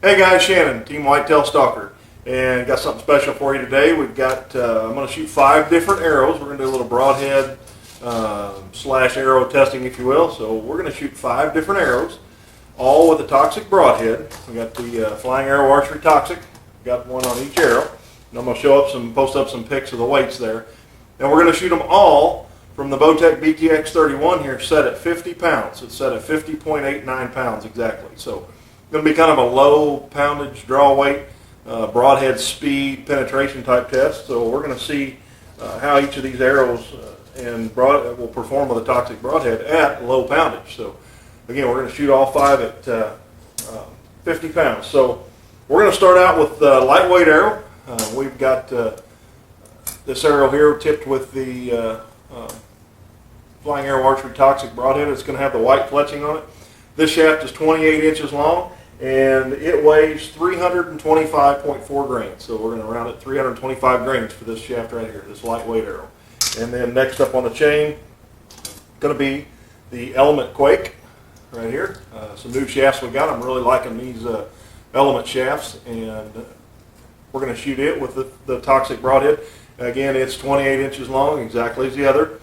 Hey guys, Shannon, Team Whitetail Stalker, and got something special for you today. We've got, I'm going to shoot 5 different arrows. We're going to do a little broadhead slash arrow testing, if you will. So we're going to shoot 5 different arrows, all with the Toxic Broadhead. We got the Flying Arrow Archery Toxic. Got one on each arrow. And I'm going to post up some pics of the weights there. And we're going to shoot them all from the Bowtech BTX31 here, set at 50 pounds. It's set at 50.89 pounds exactly. So going to be kind of a low poundage draw weight, broadhead speed penetration type test. So we're going to see how each of these arrows will perform with a Toxic Broadhead at low poundage. So again, we're going to shoot all 5 at 50 pounds. So we're going to start out with the lightweight arrow. We've got this arrow here tipped with the Flying Arrow Archery Toxic Broadhead. It's going to have the white fletching on it. This shaft is 28 inches long, and it weighs 325.4 grains. So we're going to round it 325 grains for this shaft right here, this lightweight arrow. And then next up on the chain, going to be the Element Quake right here. Some new shafts we got. I'm really liking these Element shafts, and we're going to shoot it with the Toxic Broadhead. Again, it's 28 inches long, exactly as the other.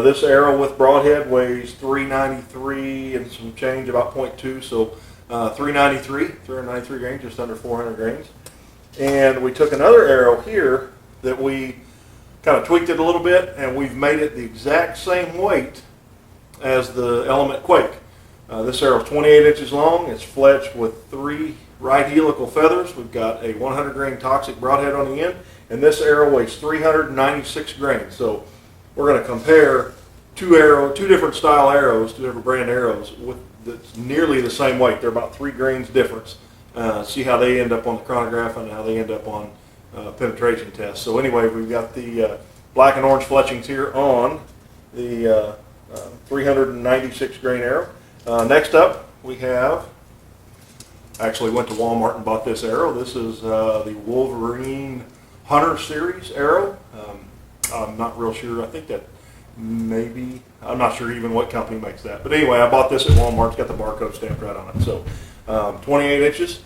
This arrow with broadhead weighs 393 and some change, about 0.2, so 393 grains, just under 400 grains. And we took another arrow here that we kind of tweaked it a little bit, and we've made it the exact same weight as the Element Quake. This arrow is 28 inches long. It's fletched with 3 right helical feathers. We've got a 100 grain Toxic Broadhead on the end, and this arrow weighs 396 grains. So we're going to compare two different style arrows, 2 different brand arrows with that's nearly the same weight. They're about 3 grains difference. See how they end up on the chronograph and how they end up on penetration tests. So anyway, we've got the black and orange fletchings here on the 396 grain arrow. Next up, we have, actually went to Walmart and bought this arrow. This is the Wolverine Hunter Series arrow. I'm not real sure. I think that maybe, I'm not sure even what company makes that. But anyway, I bought this at Walmart. It's got the barcode stamped right on it. So 28 inches,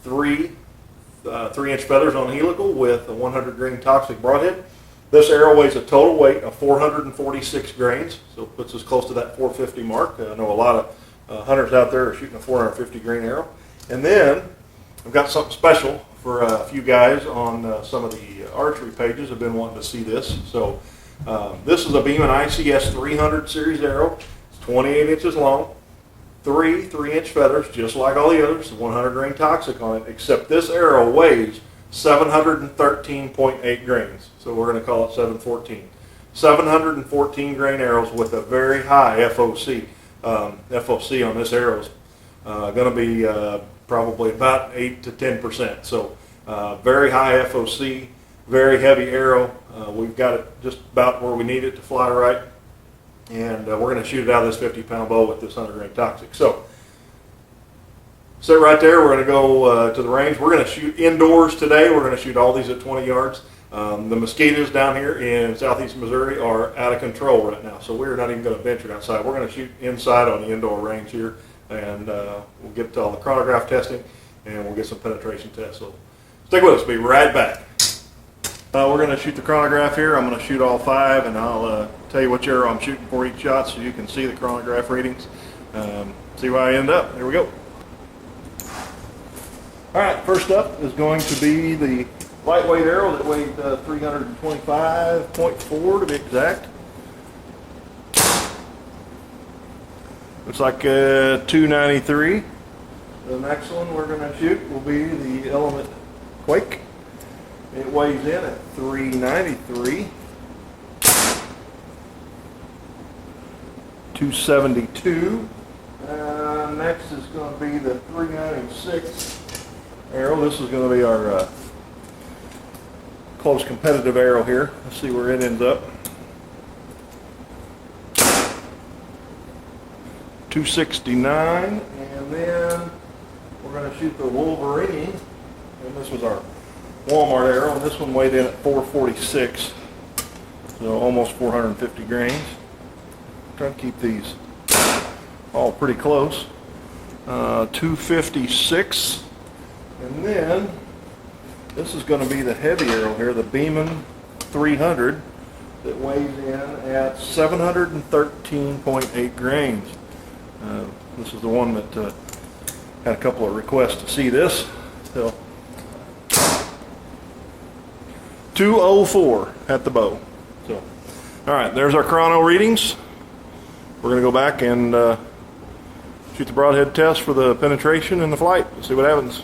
3-inch feathers on helical with a 100 grain Toxic Broadhead. This arrow weighs a total weight of 446 grains, so it puts us close to that 450 mark. I know a lot of hunters out there are shooting a 450 grain arrow. And then I've got something special for a few guys on some of the archery pages have been wanting to see this. So this is a Beam and ICS 300 series arrow. It's 28 inches long, 3-inch feathers, just like all the others, 100 grain Toxic on it, except this arrow weighs 713.8 grains. So we're going to call it 714. 714 grain arrows with a very high FOC. FOC on this arrow is going to be probably about 8 to 10%. So very high FOC, very heavy arrow. We've got it just about where we need it to fly right. And we're going to shoot it out of this 50-pound bow with this 100 grain Toxic. So sit right there. We're going to go to the range. We're going to shoot indoors today. We're going to shoot all these at 20 yards. The mosquitoes down here in southeast Missouri are out of control right now. So we're not even going to venture outside. We're going to shoot inside on the indoor range here. And we'll get to all the chronograph testing, and we'll get some penetration tests. So stick with us. Be right back. We're going to shoot the chronograph here. I'm going to shoot all 5, and I'll tell you which arrow I'm shooting for each shot so you can see the chronograph readings. See where I end up. Here we go. All right, first up is going to be the lightweight arrow that weighed 325.4 to be exact. Looks like 293. The next one we're going to shoot will be the Element Quake. It weighs in at 393. 272. Next is going to be the 396 arrow. This is going to be our close competitive arrow here. Let's see where it ends up. 269, and then we're going to shoot the Wolverine, and this was our Walmart arrow, and this one weighed in at 446, so almost 450 grains. Trying to keep these all pretty close. 256 And then this is going to be the heavy arrow here, the Beeman 300, that weighs in at 713.8 grains. This is the one that had a couple of requests to see this. So 204 at the bow. So, all right, there's our chrono readings. We're going to go back and shoot the broadhead test for the penetration and the flight. We'll see what happens.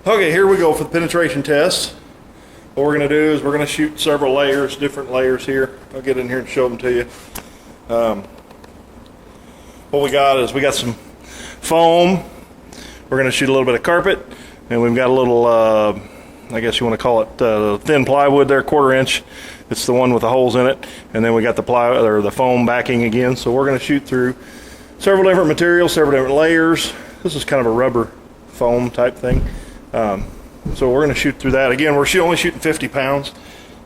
Okay, here we go for the penetration test. What we're going to do is we're going to shoot several layers, different layers here. I'll get in here and show them to you. What we got is we got some foam. We're going to shoot a little bit of carpet, and we've got a little, I guess you want to call it thin plywood there, 1/4 inch. It's the one with the holes in it, and then we got the plywood or the foam backing again. So we're going to shoot through several different materials, several different layers. This is kind of a rubber foam type thing. So we're going to shoot through that. Again, we're only shooting 50 pounds,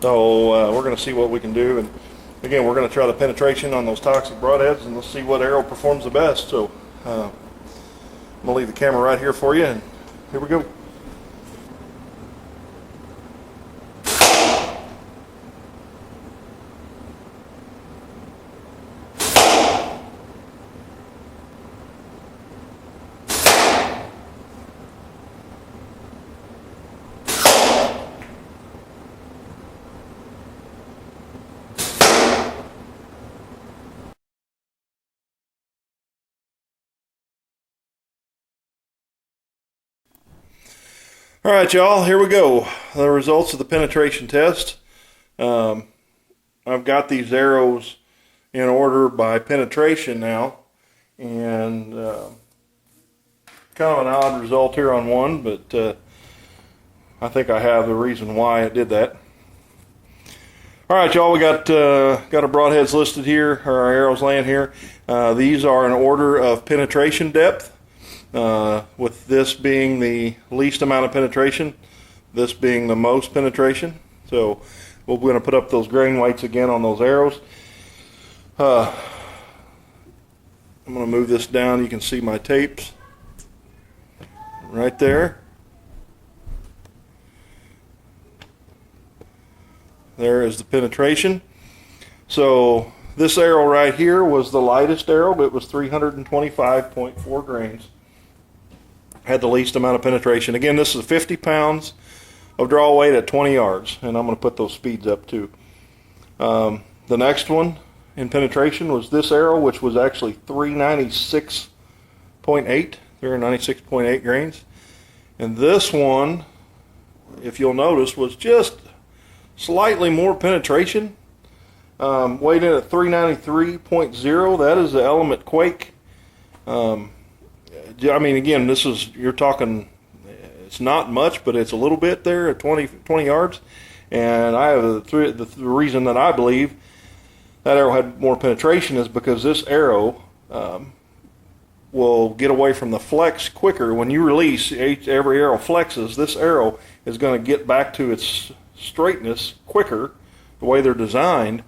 so we're going to see what we can do. And again, we're going to try the penetration on those Toxic Broadheads, and let's see what arrow performs the best. So I'm going to leave the camera right here for you, and here we go. All right, y'all, here we go. The results of the penetration test. I've got these arrows in order by penetration now, and kind of an odd result here on one, but I think I have the reason why I did that. All right, y'all, we got our broadheads listed here, or our arrows laying here. These are in order of penetration depth. With this being the least amount of penetration, this being the most penetration. So we're going to put up those grain weights again on those arrows. I'm going to move this down. You can see my tapes right there. There is the penetration. So this arrow right here was the lightest arrow. It was 325.4 grains. Had the least amount of penetration. Again, this is 50 pounds of draw weight at 20 yards, and I'm going to put those speeds up too. The next one in penetration was this arrow, which was actually 396.8 grains. And this one, if you'll notice, was just slightly more penetration. Weighed in at 393.0. That is the Element Quake. I mean, again, this is, you're talking, it's not much, but it's a little bit there at 20 yards. And I have the reason that I believe that arrow had more penetration is because this arrow will get away from the flex quicker. When you release, every arrow flexes. This arrow is going to get back to its straightness quicker, the way they're designed.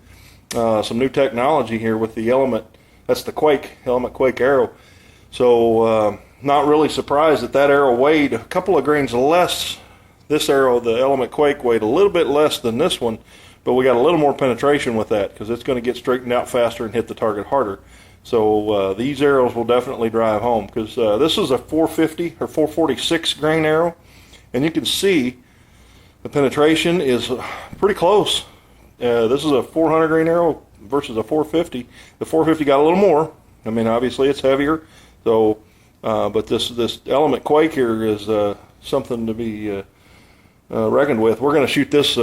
Some new technology here with the Element, that's the Element Quake arrow. So not really surprised that that arrow weighed a couple of grains less. This arrow, the Element Quake, weighed a little bit less than this one, but we got a little more penetration with that because it's going to get straightened out faster and hit the target harder. So these arrows will definitely drive home because this is a 450 or 446 grain arrow, and you can see the penetration is pretty close. This is a 400 grain arrow versus a 450. The 450 got a little more. I mean, obviously it's heavier. So, but this Element Quake here is something to be reckoned with. We're going to shoot this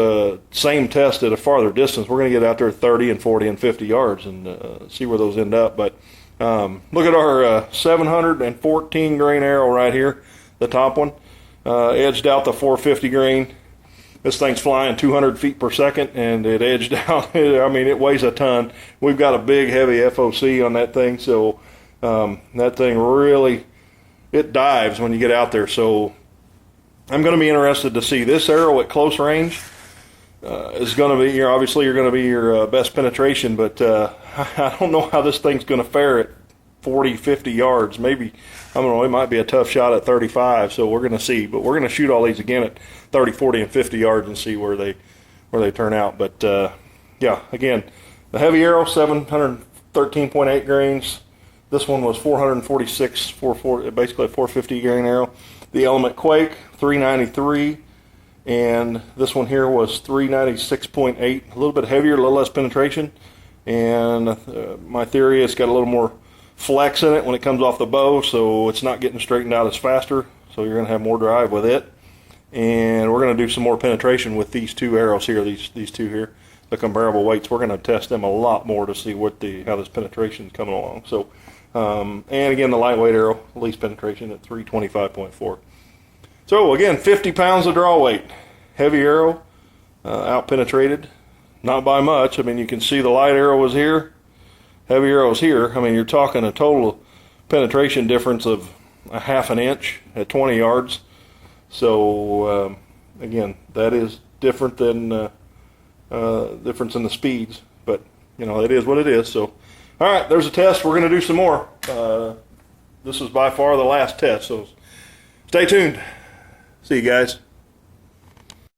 same test at a farther distance. We're going to get out there 30 and 40 and 50 yards and see where those end up. But look at our 714 grain arrow right here, the top one, edged out the 450 grain. This thing's flying 200 feet per second, and it edged out. I mean, it weighs a ton. We've got a big, heavy FOC on that thing, so that thing really, it dives when you get out there. So I'm going to be interested to see this arrow at close range. Is going to be, obviously you're going to be your best penetration, but I don't know how this thing's going to fare 40, 50 yards. Maybe, I don't know, it might be a tough shot at 35, so we're going to see. But we're going to shoot all these again at 30, 40, and 50 yards and see where they turn out. But, yeah, again, the heavy arrow, 713.8 grains. This one was 446, basically a 450 grain arrow. The Element Quake, 393. And this one here was 396.8, a little bit heavier, a little less penetration. And my theory is it's got a little more flex in it when it comes off the bow, so it's not getting straightened out as faster, so you're going to have more drive with it. And we're going to do some more penetration with these two arrows here, these two here, the comparable weights. We're going to test them a lot more to see how this penetration is coming along. So, and again, the lightweight arrow, least penetration at 325.4. So again, 50 pounds of draw weight, heavy arrow, out penetrated, not by much. I mean, you can see the light arrow was here, heavy arrow's here. I mean, you're talking a total penetration difference of a half an inch at 20 yards. So again, that is different than difference in the speeds, but you know, it is what it is. So, all right, there's a test. We're going to do some more. This is by far the last test, so stay tuned. See you guys.